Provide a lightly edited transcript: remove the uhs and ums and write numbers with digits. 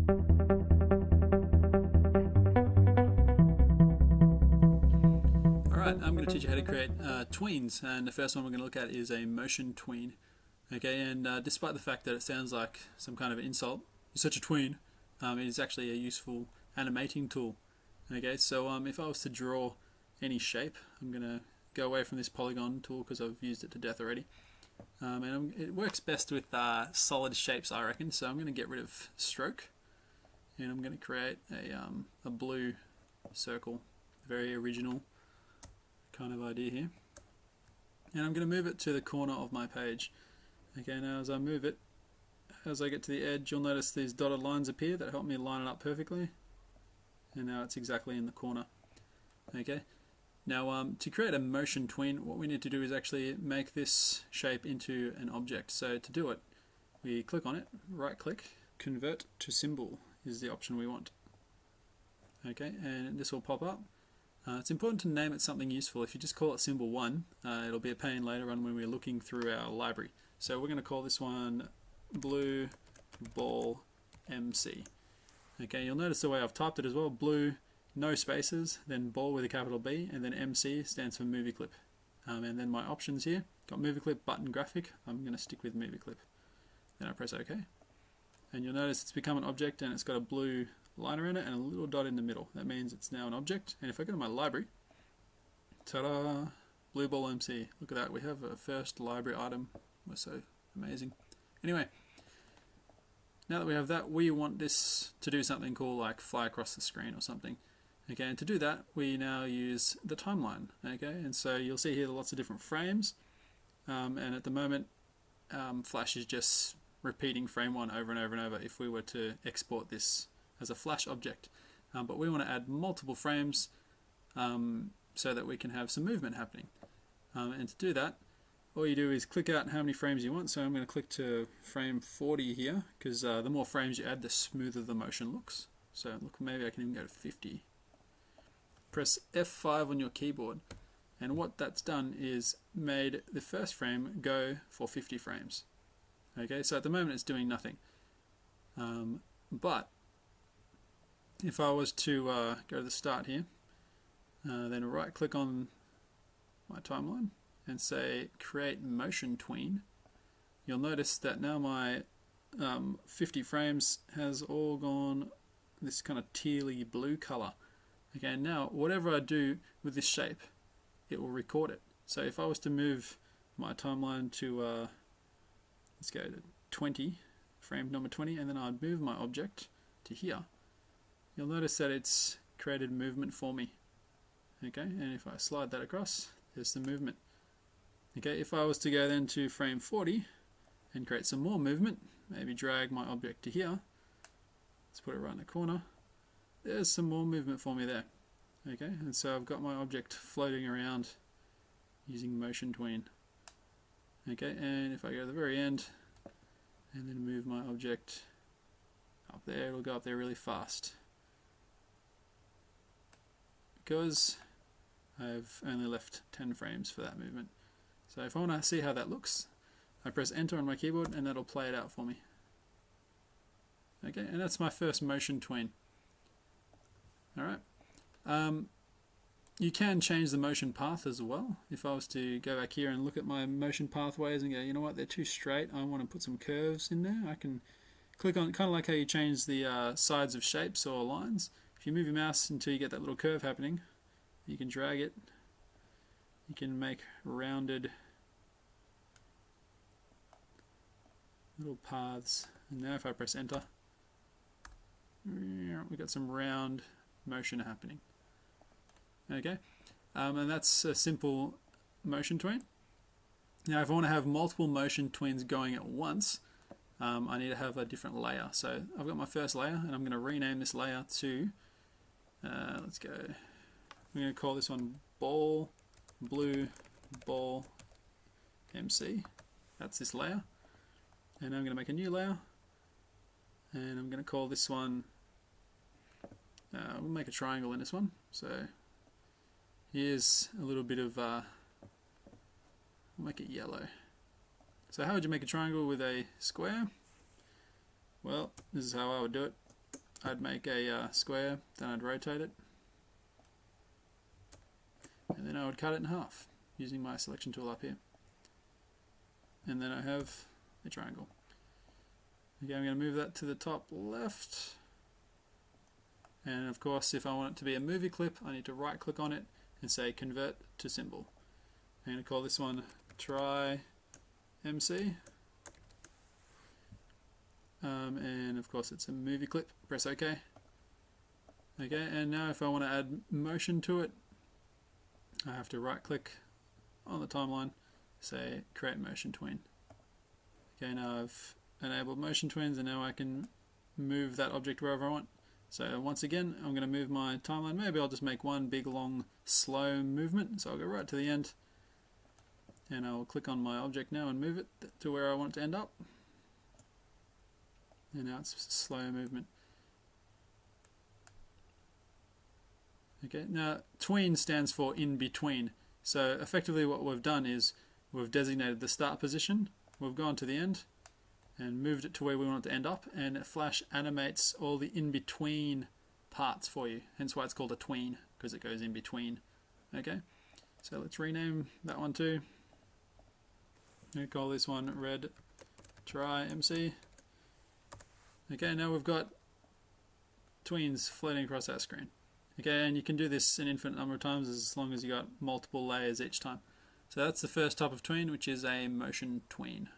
Alright, I'm going to teach you how to create tweens, and the first one we're going to look at is a motion tween. Okay, and despite the fact that it sounds like some kind of insult, you're such a tween, it is actually a useful animating tool. Okay, so if I was to draw any shape, I'm going to go away from this polygon tool because I've used it to death already. It works best with solid shapes, I reckon, so I'm going to get rid of stroke, and I'm going to create a blue circle, very original kind of idea here, and I'm going to move it to the corner of my page. Okay, now as I move it, as I get to the edge, you'll notice these dotted lines appear that help me line it up perfectly, and now it's exactly in the corner. Okay, now to create a motion tween, what we need to do is actually make this shape into an object. So to do it, we click on it, right click, convert to symbol is the option we want. Okay, and this will pop up. It's important to name it something useful. If you just call it symbol 1, it'll be a pain later on when we're looking through our library. So we're going to call this one blue ball MC. Okay, you'll notice the way I've typed it as well. Blue, no spaces, then ball with a capital B, and then MC stands for movie clip. And then my options here, got movie clip, button, graphic. I'm going to stick with movie clip. Then I press OK. And you'll notice it's become an object and it's got a blue line around it and a little dot in the middle. That means it's now an object. And if I go to my library, ta-da, blue ball MC. Look at that, we have a first library item. We're so amazing. Anyway, now that we have that, we want this to do something cool like fly across the screen or something. Okay, and to do that, we now use the timeline. Okay, and so you'll see here lots of different frames. And at the moment, Flash is just repeating frame 1 over and over and over if we were to export this as a Flash object. But we want to add multiple frames so that we can have some movement happening. And to do that, all you do is click out how many frames you want. So I'm going to click to frame 40 here, because the more frames you add, the smoother the motion looks. So look, maybe I can even go to 50. Press F5 on your keyboard, and what that's done is made the first frame go for 50 frames. Okay, so at the moment it's doing nothing. But if I was to go to the start here, then right click on my timeline and say create motion tween, you'll notice that now my 50 frames has all gone this kind of tealy blue color. Okay, now whatever I do with this shape, it will record it. So if I was to move my timeline to let's go to 20, frame number 20, and then I'd move my object to here, you'll notice that it's created movement for me. Okay, and if I slide that across, there's the movement. Okay, if I was to go then to frame 40 and create some more movement, maybe drag my object to here, let's put it right in the corner, there's some more movement for me there. Okay, and so I've got my object floating around using MotionTween. Okay, and if I go to the very end and then move my object up there, it'll go up there really fast, because I've only left 10 frames for that movement. So if I want to see how that looks, I press enter on my keyboard and that'll play it out for me. Okay, and that's my first motion tween. Alright. You can change the motion path as well. If I was to go back here and look at my motion pathways and go, you know what, they're too straight, I want to put some curves in there, I can click on, kind of like how you change the sides of shapes or lines. If you move your mouse until you get that little curve happening, you can drag it, you can make rounded little paths. And now if I press enter, we've got some round motion happening. Okay, and that's a simple motion tween. Now if I want to have multiple motion tweens going at once, I need to have a different layer. So I've got my first layer and I'm going to rename this layer to, let's go, I'm going to call this one ball, blue ball MC. That's this layer. And I'm going to make a new layer and I'm going to call this one, we'll make a triangle in this one. So here's a little bit of, we'll make it yellow. So how would you make a triangle with a square? Well, this is how I would do it. I'd make a square, then I'd rotate it, and then I would cut it in half using my selection tool up here. And then I have a triangle. Okay, I'm going to move that to the top left. And of course, if I want it to be a movie clip, I need to right click on it and say convert to symbol. I'm going to call this one try MC. And of course it's a movie clip. Press OK. Okay, and now if I want to add motion to it, I have to right click on the timeline, say create MotionTween. Okay, now I've enabled MotionTweens and now I can move that object wherever I want. So once again, I'm going to move my timeline. Maybe I'll just make one big long slow movement. So I'll go right to the end and I'll click on my object now and move it to where I want it to end up. And now it's slow movement. Okay, now tween stands for in between. So effectively what we've done is we've designated the start position, we've gone to the end and moved it to where we want it to end up, and Flash animates all the in-between parts for you. Hence why it's called a tween, because it goes in between. Okay, so let's rename that one too. We call this one red try MC. Okay, now we've got tweens floating across our screen. Okay, and you can do this an infinite number of times as long as you got multiple layers each time. So that's the first type of tween, which is a motion tween.